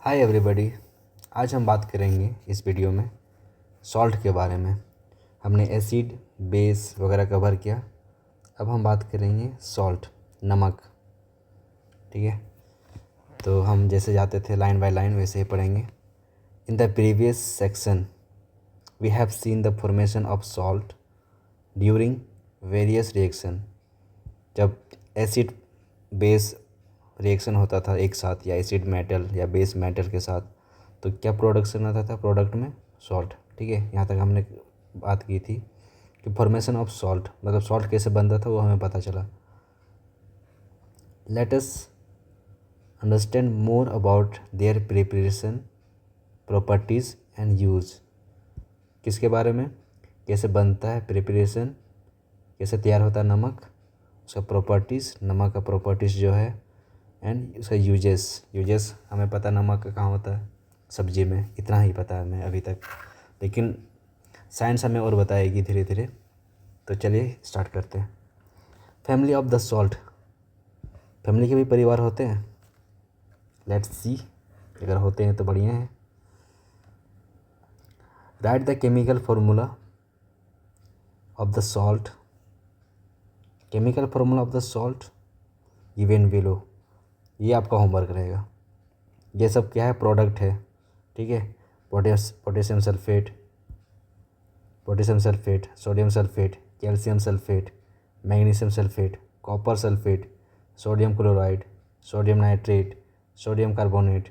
Hi everybody. आज हम बात करेंगे इस वीडियो में सॉल्ट के बारे में। हमने एसिड बेस वगैरह कवर किया। अब हम बात करेंगे सॉल्ट, नमक। ठीक है, तो हम जैसे जाते थे लाइन बाय लाइन वैसे ही पढ़ेंगे। In the previous section we have seen the formation of salt during various reaction. जब एसिड बेस रिएक्शन होता था एक साथ, या एसिड मेटल या बेस मेटल के साथ, तो क्या प्रोडक्शन आता था प्रोडक्ट में? सॉल्ट। ठीक है, यहाँ तक हमने बात की थी कि फॉर्मेशन ऑफ सॉल्ट मतलब सॉल्ट कैसे बनता था वो हमें पता चला। Let us understand more about their preparation, properties and use. किसके बारे में? कैसे बनता है प्रिपरेशन, कैसे तैयार होता है नमक, उसका प्रॉपर्टीज़, नमक का प्रॉपर्टीज़ जो है, एंड उसका यूजेस हमें पता नमक का कहाँ होता है, सब्जी में। इतना ही पता है हमें अभी तक, लेकिन साइंस हमें और बताएगी धीरे धीरे। तो चलिए स्टार्ट करते हैं। Family of the salt. Family के भी परिवार होते हैं? लेट्स सी, अगर होते हैं तो बढ़िया है। Right the chemical formula of the salt. Chemical formula of the salt given below. ये आपका होमवर्क रहेगा। ये सब क्या है? प्रोडक्ट है। ठीक है, potassium sulphate, sodium sulphate, calcium sulphate, magnesium sulphate, copper sulphate, sodium chloride, sodium nitrate, sodium carbonate,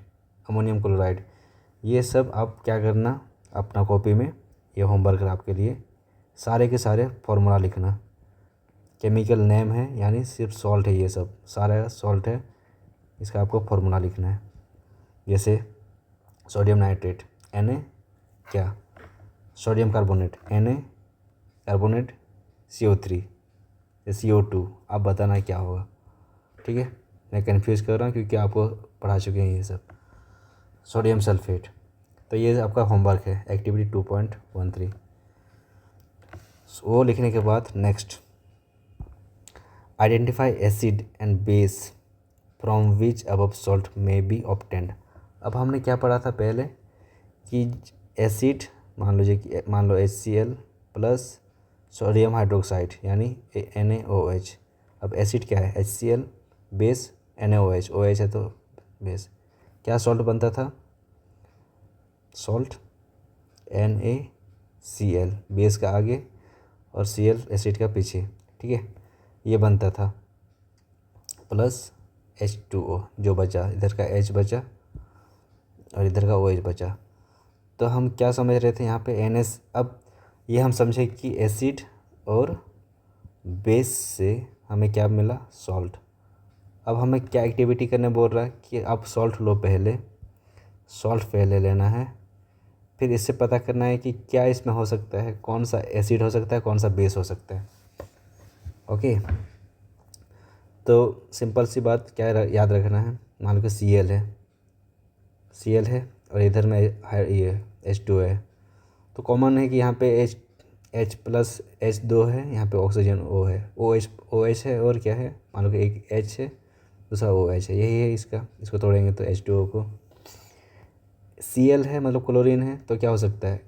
ammonium chloride. ये सब आप क्या करना, अपना कॉपी में, ये होमवर्क है आपके लिए। सारे के सारे फार्मूला लिखना। केमिकल नेम है, यानी सिर्फ सॉल्ट है, ये सब सारा सॉल्ट है, इसका आपको फार्मूला लिखना है। जैसे सोडियम नाइट्रेट Na, क्या? Sodium carbonate Na, carbonate CO3 या CO2। आप बताना क्या होगा। ठीक है, मैं कंफ्यूज कर रहा हूँ क्योंकि आपको पढ़ा चुके हैं ये सब। सोडियम सल्फेट, तो ये आपका होमवर्क है, एक्टिविटी 2.13। वो लिखने के बाद next, identify acid and base from which above salt में बी ऑब्टेंड। अब हमने क्या पढ़ा था पहले कि एसिड, मान लो HCl प्लस सोडियम हाइड्रोक्साइड यानी NaOH। अब एसिड क्या है? HCl, बेस NaOH, OH है तो बेस। क्या सॉल्ट बनता था? सॉल्ट NaCl, बेस का आगे और Cl एसिड का पीछे। ठीक है, ये बनता था, प्लस H2O जो बचा, इधर का H बचा और इधर का OH बचा। तो हम क्या समझ रहे थे यहाँ पे NS। अब ये हम समझे कि एसिड और बेस से हमें क्या मिला? सॉल्ट। अब हमें क्या एक्टिविटी करने बोल रहा है कि आप सॉल्ट लो, पहले सॉल्ट पहले लेना है, फिर इससे पता करना है कि क्या इसमें हो सकता है, कौन सा एसिड हो सकता है, कौन सा बेस हो सकता है। ओके, तो सिंपल सी बात क्या याद रखना है। मान लो कि Cl है और इधर में ये H2 है, तो कॉमन है कि यहाँ पे H प्लस H2 है, यहाँ पे ऑक्सीजन O है, OH है, और क्या है? मान लो कि एक H है, दूसरा OH है, यही है इसको तोड़ेंगे तो H2O को। Cl है मतलब क्लोरीन है, तो क्या हो सकता है?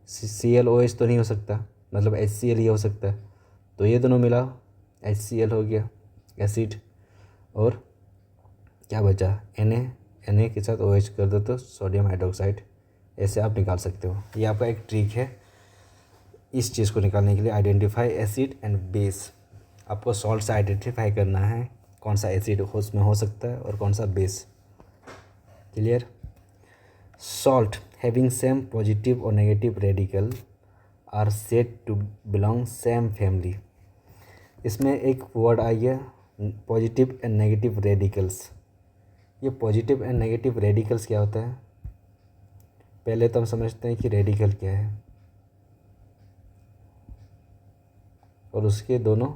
ClOH तो नहीं हो सकता, मतलब HCl ही हो सकता है। तो ये दोनों मिला, HCl हो गया एसिड, और क्या बचा? Na के साथ OH कर दो तो सोडियम हाइड्रोक्साइड। ऐसे आप निकाल सकते हो। ये आपका एक ट्रिक है इस चीज़ को निकालने के लिए। Identify acid and base. आपको सॉल्ट से आइडेंटिफाई करना है कौन सा एसिड उसमें हो सकता है और कौन सा base. Clear? Salt having same positive और negative radical are said to belong same family. इसमें एक वर्ड आ गया, पॉजिटिव एंड नेगेटिव रेडिकल्स। ये पॉजिटिव एंड नेगेटिव रेडिकल्स क्या होता है? पहले तो हम समझते हैं कि रेडिकल क्या है, और उसके दोनों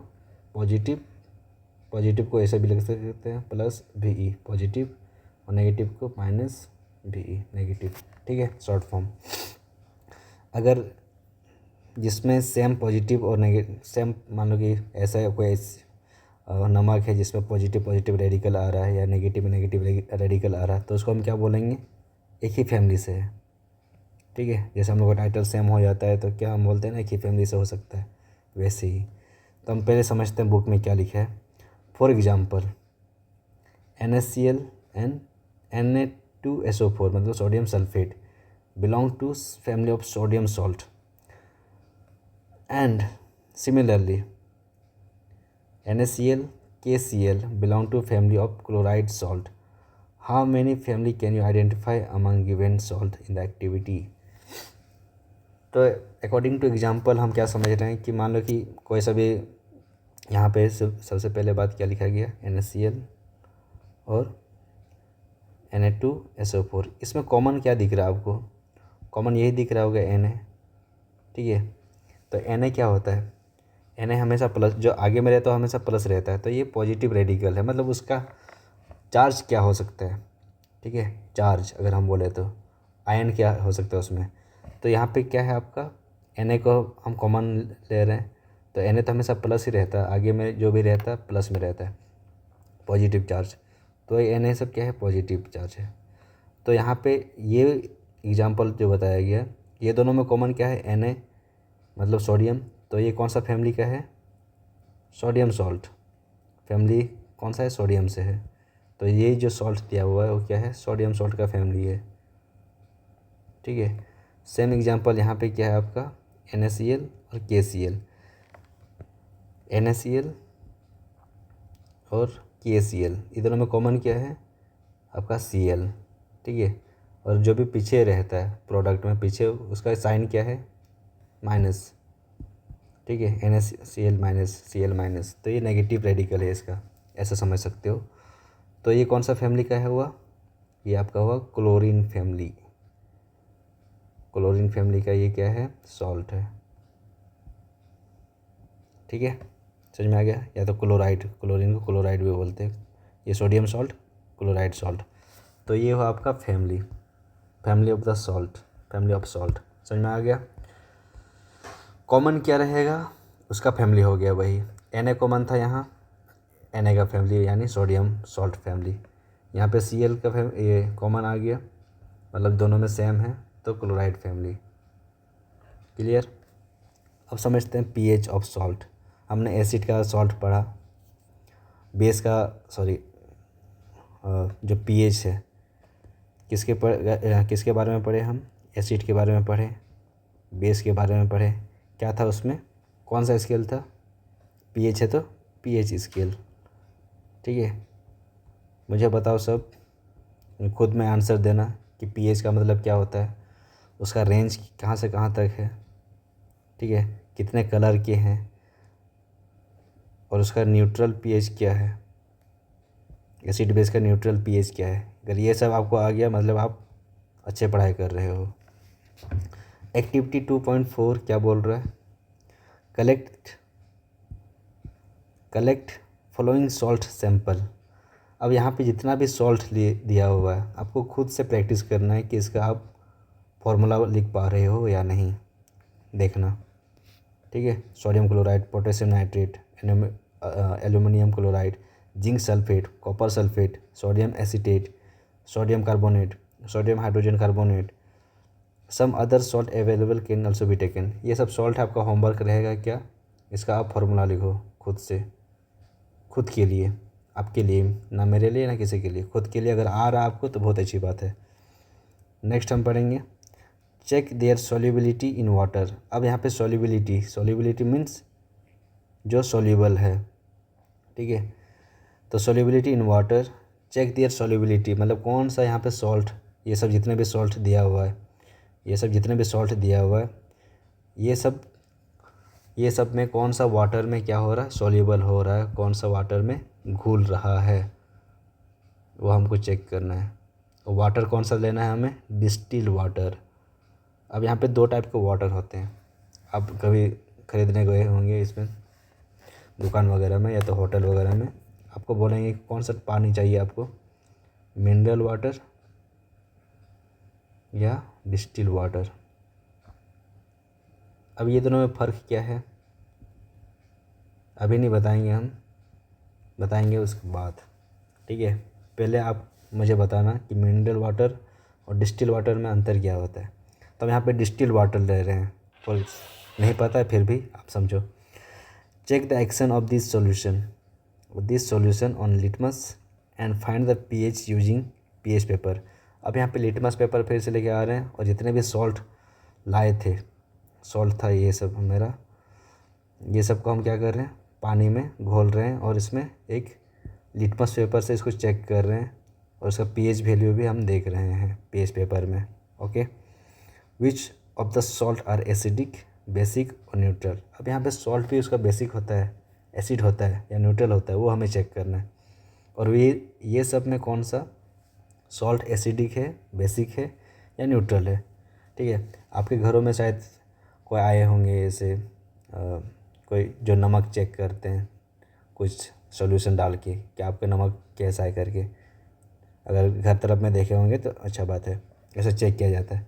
पॉजिटिव को ऐसे भी लिख सकते हैं +VE पॉजिटिव, और नेगेटिव को -VE नेगेटिव। ठीक है, शॉर्ट फॉर्म। अगर जिसमें सेम पॉजिटिव और नेगेटिव सेम, मान लो कि ऐसा कोई नमक है जिसमें पॉजिटिव रेडिकल आ रहा है या नेगेटिव रेडिकल आ रहा है, तो उसको हम क्या बोलेंगे? एक ही फैमिली से है। ठीक है, जैसे हम लोग का टाइटल सेम हो जाता है तो क्या हम बोलते हैं ना, एक ही फैमिली से हो सकता है, वैसे ही। तो हम पहले समझते हैं बुक में क्या लिखा है। For example NaCl and Na2SO4 मतलब sodium sulphate belong to family of sodium salt and similarly NaCl KCl belong to family of chloride salt. How many family can you identify among given salt in the activity? तो according to example हम क्या समझ रहे हैं कि मान लो कि कोई सा भी यहाँ पे सबसे पहले बात क्या लिखा गया, NaCl और Na2SO4। इसमें कॉमन क्या दिख रहा है आपको? कॉमन यही दिख रहा होगा Na। ठीक है, तो Na क्या होता है? Na हमेशा प्लस, जो आगे में रहता है हमेशा प्लस रहता है, तो ये पॉजिटिव रेडिकल है। मतलब उसका चार्ज क्या हो सकता है? ठीक है, चार्ज अगर हम बोले तो आयन क्या हो सकता है उसमें। तो यहाँ पे क्या है आपका, Na को हम कॉमन ले रहे हैं, तो Na तो हमेशा प्लस ही रहता है, आगे में जो भी रहता है प्लस में रहता है, पॉजिटिव चार्ज। तो ये Na सब क्या है, पॉजिटिव चार्ज है। तो यहाँ पे ये एग्जाम्पल जो बताया गया, ये दोनों में कॉमन क्या है, Na मतलब सोडियम। तो ये कौन सा फैमिली का है, सोडियम सॉल्ट। फैमिली कौन सा है, सोडियम से है। तो ये जो सॉल्ट दिया हुआ है वो क्या है, सोडियम सॉल्ट का फैमिली है। ठीक है, सेम एग्जांपल यहाँ पे क्या है आपका, NaCl और KCl। NaCl और KCl ये दोनों में कॉमन क्या है आपका, Cl। ठीक है, और जो भी पीछे रहता है प्रोडक्ट में पीछे, उसका साइन क्या है, माइनस। ठीक है, NaCl माइनस Cl माइनस, तो ये नेगेटिव रेडिकल है इसका, ऐसा समझ सकते हो। तो ये कौन सा फैमिली का है हुआ, ये आपका हुआ क्लोरीन फैमिली। क्लोरीन फैमिली का ये क्या है, सॉल्ट है। ठीक है, समझ में आ गया। या तो क्लोराइड, क्लोरीन को क्लोराइड भी बोलते हैं, ये सोडियम सॉल्ट, क्लोराइड सॉल्ट। तो ये हुआ आपका family, family of the salt, family of salt. समझ में आ गया। कॉमन क्या रहेगा, उसका फैमिली हो गया वही। Na कॉमन था यहाँ, Na का फैमिली यानी सोडियम सॉल्ट फैमिली। यहाँ पे Cl का ये कॉमन आ गया, मतलब दोनों में सेम है, तो क्लोराइड फैमिली। क्लियर। अब समझते हैं pH ऑफ सॉल्ट। हमने एसिड का सॉल्ट पढ़ा, बेस का, सॉरी जो pH है किसके बारे में पढ़े हम, एसिड के बारे में पढ़े, बेस के बारे में पढ़े। क्या था उसमें, कौन सा स्केल था, pH है तो pH स्केल। ठीक है, मुझे बताओ सब, खुद में आंसर देना कि pH का मतलब क्या होता है, उसका रेंज कहाँ से कहाँ तक है। ठीक है, कितने कलर के हैं, और उसका न्यूट्रल pH क्या है, एसिड बेस का न्यूट्रल pH क्या है। अगर ये सब आपको आ गया मतलब आप अच्छे पढ़ाई कर रहे हो। एक्टिविटी 2.4 क्या बोल रहा है, कलेक्ट फॉलोइंग सॉल्ट सैंपल। अब यहाँ पे जितना भी सॉल्ट दिया हुआ है आपको खुद से प्रैक्टिस करना है कि इसका आप फॉर्मूला लिख पा रहे हो या नहीं, देखना। ठीक है, sodium chloride, potassium nitrate, aluminium chloride, zinc sulphate, copper sulphate, sodium acetate, sodium carbonate, sodium hydrogen carbonate, some other salt available can also be taken. ये सब सॉल्ट आपका होमवर्क रहेगा क्या, इसका आप फार्मूला लिखो खुद से, खुद के लिए, आपके लिए, ना मेरे लिए ना किसी के लिए, खुद के लिए। अगर आ रहा आपको तो बहुत अच्छी बात है। नेक्स्ट हम पढ़ेंगे check their solubility in water. अब यहाँ पे सॉल्युबिलिटी मीन्स जो सॉल्युबल है। ठीक है, तो solubility in water, check their solubility मतलब कौन सा यहाँ पे सॉल्ट, ये सब जितने भी सॉल्ट दिया हुआ है, ये सब में कौन सा वाटर में क्या हो रहा है, सॉल्युबल हो रहा है, कौन सा वाटर में घुल रहा है, वो हमको चेक करना है। और वाटर कौन सा लेना है हमें, डिस्टिल वाटर। अब यहाँ पे 2 टाइप के वाटर होते हैं, आप कभी ख़रीदने गए होंगे इसमें दुकान वगैरह में या तो होटल वगैरह में, आपको बोलेंगे कौन सा पानी चाहिए आपको, मिनरल वाटर या डिस्टिल वाटर। अब ये दोनों में फ़र्क क्या है अभी नहीं बताएंगे, हम बताएंगे उसके बाद। ठीक है, पहले आप मुझे बताना कि मिनरल वाटर और डिस्टिल वाटर में अंतर क्या होता है। तो हम यहाँ पे डिस्टिल वाटर ले रहे हैं, और नहीं पता है फिर भी आप समझो। Check the action of this solution on litmus and find the pH using pH paper. अब यहाँ पे लिटमस पेपर फिर से लेके आ रहे हैं, और जितने भी सॉल्ट लाए थे, सॉल्ट था ये सब मेरा, ये सब को हम क्या कर रहे हैं, पानी में घोल रहे हैं, और इसमें एक लिटमस पेपर से इसको चेक कर रहे हैं, और उसका पीएच वैल्यू भी हम देख रहे हैं पीएच पेपर में। Okay, which of the salt are acidic, basic और न्यूट्रल। अब यहाँ पे सॉल्ट भी उसका बेसिक होता है, एसिड होता है या न्यूट्रल होता है, वो हमें चेक करना है। और ये सब में कौन सा सॉल्ट एसिडिक है, बेसिक है या न्यूट्रल है। ठीक है, आपके घरों में शायद कोई आए होंगे ऐसे कोई जो नमक चेक करते हैं कुछ सॉल्यूशन डाल के, कि आपका नमक कैसा है करके। अगर घर तरफ में देखे होंगे तो अच्छा बात है, ऐसा चेक किया जाता है।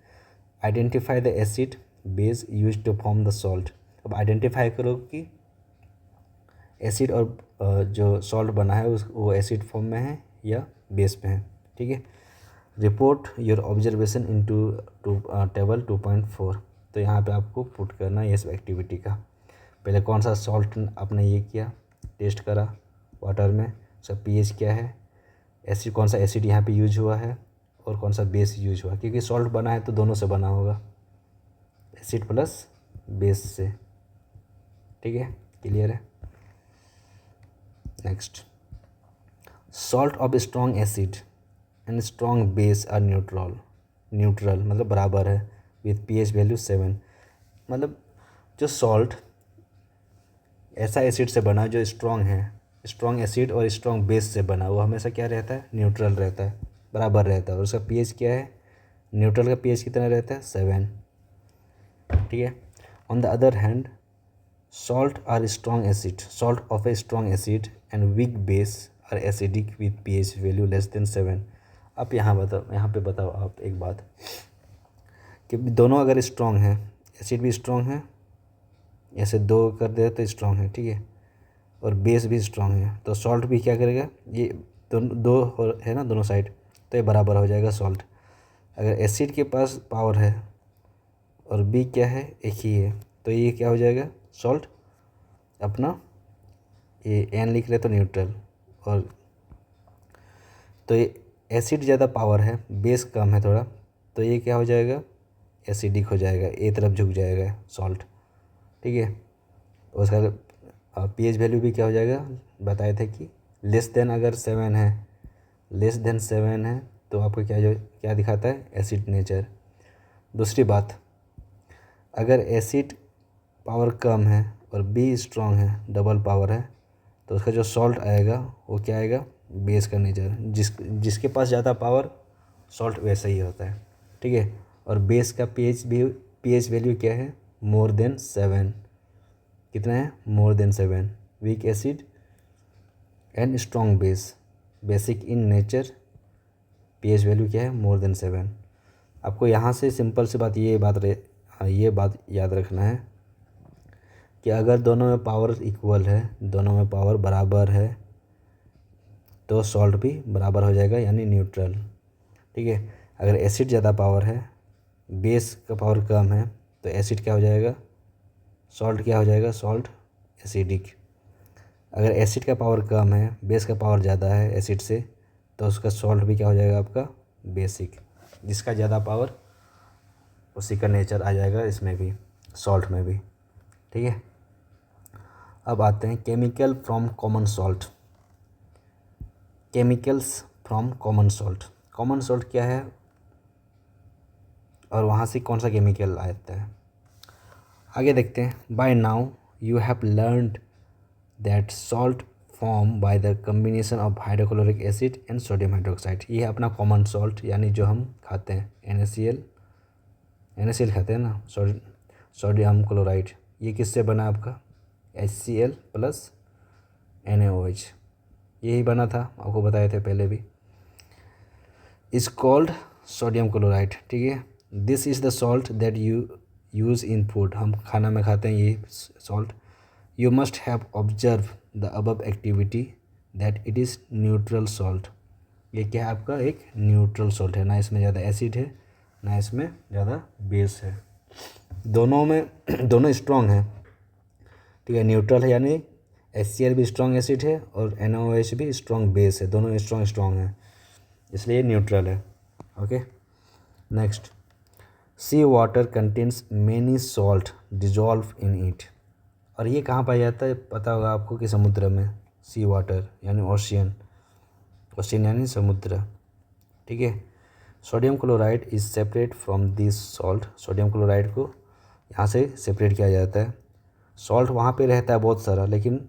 Identify the acid base use to form the salt. अब आइडेंटिफाई करो कि एसिड और जो सॉल्ट बना है वो एसिड फॉर्म में है या बेस में है। ठीक है, report your observation into table 2.4। तो यहाँ पे आपको पुट करना है ये सब एक्टिविटी का। पहले कौन सा सॉल्ट आपने ये किया, टेस्ट करा वाटर में, उसका पीएच क्या है, एसिड कौन सा एसिड यहाँ पे यूज हुआ है, और कौन सा बेस यूज हुआ, क्योंकि सॉल्ट बना है तो दोनों से बना होगा, एसिड प्लस बेस से। ठीक है, क्लियर है। Next, salt of strong acid and strong base are neutral मतलब बराबर है विथ पीएच वैल्यू 7। मतलब जो सॉल्ट ऐसा एसिड से बना जो स्ट्रॉन्ग है, स्ट्रॉन्ग एसिड और स्ट्रॉन्ग बेस से बना, वो हमेशा क्या रहता है, न्यूट्रल रहता है, बराबर रहता है। और उसका पीएच क्या है, न्यूट्रल का पीएच कितना रहता है, 7। ठीक है। On the other hand salt of a strong acid and weak base are acidic with pH value less than 7। अब यहाँ पे बताओ आप एक बात कि दोनों अगर स्ट्रॉन्ग हैं, एसिड भी स्ट्रॉन्ग है, ऐसे दो कर दे तो स्ट्रॉन्ग है, ठीक है, और बेस भी स्ट्रॉन्ग है, तो सॉल्ट भी क्या करेगा, ये दो है ना दोनों साइड, तो ये बराबर हो जाएगा सॉल्ट। अगर एसिड के पास पावर है और बी क्या है, एक ही है, तो ये क्या हो जाएगा, सॉल्ट अपना ये एन लिख रहे तो न्यूट्रल, और तो ये एसिड ज़्यादा पावर है, बेस कम है थोड़ा, तो ये क्या हो जाएगा, एसिडिक हो जाएगा, ए तरफ झुक जाएगा सॉल्ट। ठीक है, उसका पीएच वैल्यू भी क्या हो जाएगा, बताए थे कि लेस देन अगर 7 है तो आपको क्या दिखाता है, एसिड नेचर। दूसरी बात, अगर एसिड पावर कम है और बी स्ट्रॉन्ग है, डबल पावर है, तो उसका जो सॉल्ट आएगा वो क्या आएगा, बेस का नेचर। जिसके पास ज़्यादा पावर, सॉल्ट वैसा ही होता है। ठीक है, और बेस का पीएच वैल्यू क्या है, मोर देन 7। कितना है, more than 7। Weak acid and strong base, basic in nature, pH value क्या है, मोर देन 7। आपको यहाँ से सिंपल सी बात ये बात याद रखना है कि अगर दोनों में पावर इक्वल है, दोनों में पावर बराबर है, तो सॉल्ट भी बराबर हो जाएगा, यानी न्यूट्रल। ठीक है, अगर एसिड ज़्यादा पावर है, बेस का पावर कम है, तो एसिड क्या हो जाएगा, सॉल्ट क्या हो जाएगा, सॉल्ट एसिडिक। अगर एसिड का पावर कम है, बेस का पावर ज़्यादा है एसिड से, तो उसका सॉल्ट भी क्या हो जाएगा, आपका बेसिक। जिसका ज़्यादा पावर उसी का नेचर आ जाएगा इसमें भी, सॉल्ट में भी। ठीक है, अब आते हैं chemical from common salt. Chemicals from common salt, common salt क्या है और वहाँ से कौन सा केमिकल आता है, आगे देखते हैं। By now you have learned that salt form by the combination of hydrochloric acid and sodium hydroxide. ये है अपना कॉमन सॉल्ट, यानी जो हम खाते हैं, NaCl खाते हैं ना, सोडियम क्लोराइड। ये किससे बना आपका, HCl प्लस NaOH, यही बना था, आपको बताए थे पहले भी। Is called sodium chloride. ठीक है, this is the salt that you use in food, हम खाना में खाते हैं ये salt. You must have observe the above activity that it is neutral salt. ये क्या है आपका एक न्यूट्रल सॉल्ट है, ना इसमें ज़्यादा एसिड है ना इसमें ज़्यादा बेस है, दोनों में दोनों स्ट्रॉन्ग है, ठीक है। न्यूट्रल है यानी HCl भी स्ट्रॉन्ग एसिड है और NaOH भी स्ट्रॉन्ग बेस है, दोनों स्ट्रॉन्ग हैं, इसलिए न्यूट्रल है। Okay, next, sea water contains many salt dissolve in it. और ये कहाँ पाया जाता है पता होगा आपको कि समुद्र में, सी वाटर यानी ओशियन, ओशियन यानी समुद्र, ठीक है। Sodium chloride is separate from this salt, sodium chloride को यहाँ से सेपरेट किया जाता है। सॉल्ट वहाँ पे रहता है बहुत सारा, लेकिन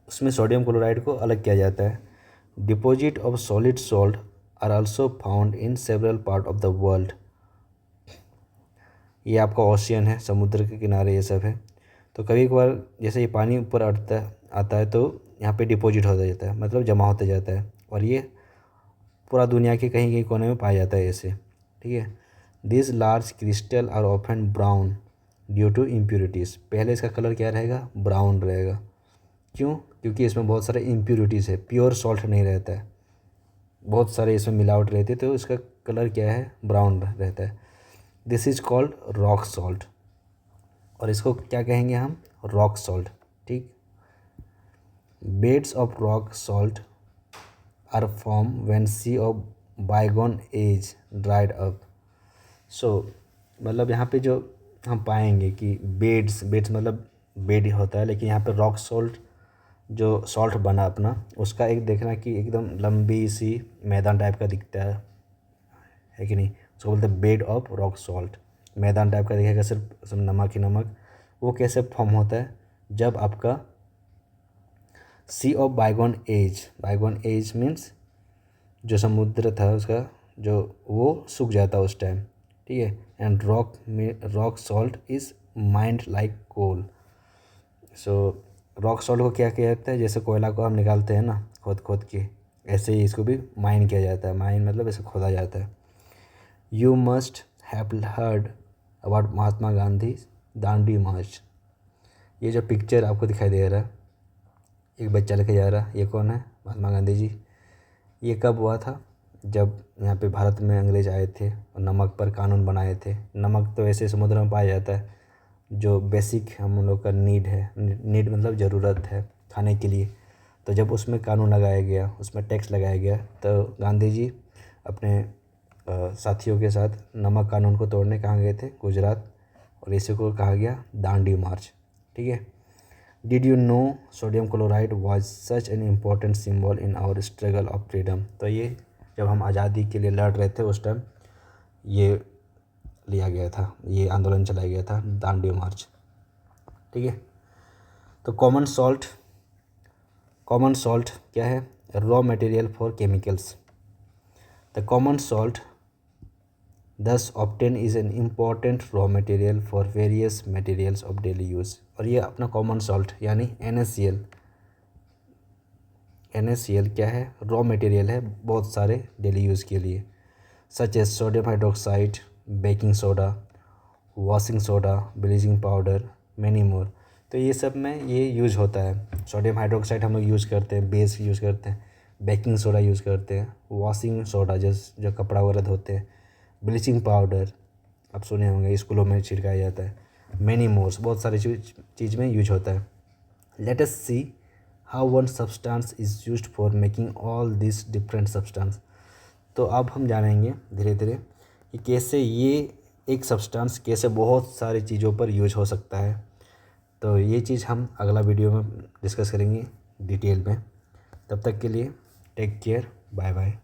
उसमें सोडियम क्लोराइड को अलग किया जाता है। Deposit of solid salt are also found in several part of the world. ये आपका ओशियन है, समुद्र के किनारे ये सब है। तो कभी कभार जैसे ये पानी ऊपर आता है तो यहाँ पे डिपॉजिट होता जाता है, मतलब जमा होता जाता है, और ये पूरा दुनिया के कहीं कहीं कोने में पाया जाता है ऐसे, ठीक है। This large crystal are often brown due to impurities. पहले इसका कलर क्या रहेगा, ब्राउन रहेगा। क्यों? क्योंकि इसमें बहुत सारे इम्प्योरिटीज़ है, प्योर सॉल्ट नहीं रहता है, बहुत सारे इसमें मिलावट रहती है, तो इसका कलर क्या है, ब्राउन रहता है। This is called rock salt, और इसको क्या कहेंगे हम, रॉक सॉल्ट, ठीक। Beds of rock salt are form when sea of bygone age dried up. So मतलब यहाँ पे जो हम पाएंगे कि बेड्स मतलब बेड होता है, लेकिन यहाँ पे रॉक सॉल्ट जो सॉल्ट बना अपना, उसका एक देखना कि एकदम लंबी सी मैदान टाइप का दिखता है कि नहीं, उसको बोलते हैं बेड ऑफ रॉक सॉल्ट। मैदान टाइप का दिखेगा, सिर्फ नमक ही नमक। वो कैसे फॉर्म होता है, जब आपका सी ऑफ बायगॉन एज मीन्स जो समुद्र था उसका जो वो सूख जाता है उस टाइम, ठीक है। And rock salt is mined like coal. So rock salt को क्या किया जाता है, जैसे कोयला को हम निकालते हैं ना खोद के, ऐसे ही इसको भी माइन किया जाता है। माइन मतलब ऐसे खोदा जाता है। You must have heard about Mahatma Gandhi Dandi march. ये जो पिक्चर आपको दिखाई दे रहा है, एक बच्चा लेके जा रहा है, ये कौन है, महात्मा गांधी जी। ये कब हुआ था, जब यहाँ पे भारत में अंग्रेज आए थे और नमक पर कानून बनाए थे। नमक तो ऐसे समुद्र में पाया जाता है, जो बेसिक हम लोग का नीड है, नीड मतलब ज़रूरत है खाने के लिए। तो जब उसमें कानून लगाया गया, उसमें टैक्स लगाया गया, तो गांधी जी अपने साथियों के साथ नमक कानून को तोड़ने कहाँ गए थे, गुजरात, और इसी को कहा गया दांडी मार्च, ठीक है। Did you know sodium chloride was such an important symbol in our struggle of freedom. तो ये जब हम आज़ादी के लिए लड़ रहे थे उस टाइम ये लिया गया था, ये आंदोलन चलाया गया था, दांडी मार्च, ठीक है। तो कॉमन सॉल्ट क्या है, raw material for chemicals. The common salt thus obtained is an important raw material for various materials of daily use. और ये अपना कॉमन सॉल्ट यानी NaCl क्या है, रॉ मटेरियल है बहुत सारे डेली यूज़ के लिए, such as sodium hydroxide, baking soda, washing soda, bleaching powder, many more. तो ये सब में ये यूज़ होता है। सोडियम हाइड्रोक्साइड हम लोग यूज़ करते हैं, बेस यूज़ करते हैं, बेकिंग सोडा यूज़ करते हैं, वॉशिंग सोडा जो कपड़ा वगैरह धोते हैं, ब्लीचिंग पाउडर आप सुने होंगे स्कूलों में छिड़काया जाता है, मैनी मोर्स, बहुत सारी चीज़ में यूज होता है। Let us see how one substance is used for making all this different substance. तो अब हम जानेंगे धीरे धीरे कि कैसे ये एक सब्सटेंस कैसे बहुत सारी चीज़ों पर यूज हो सकता है। तो ये चीज़ हम अगला वीडियो में डिस्कस करेंगे डिटेल में। तब तक के लिए टेक केयर, बाय बाय।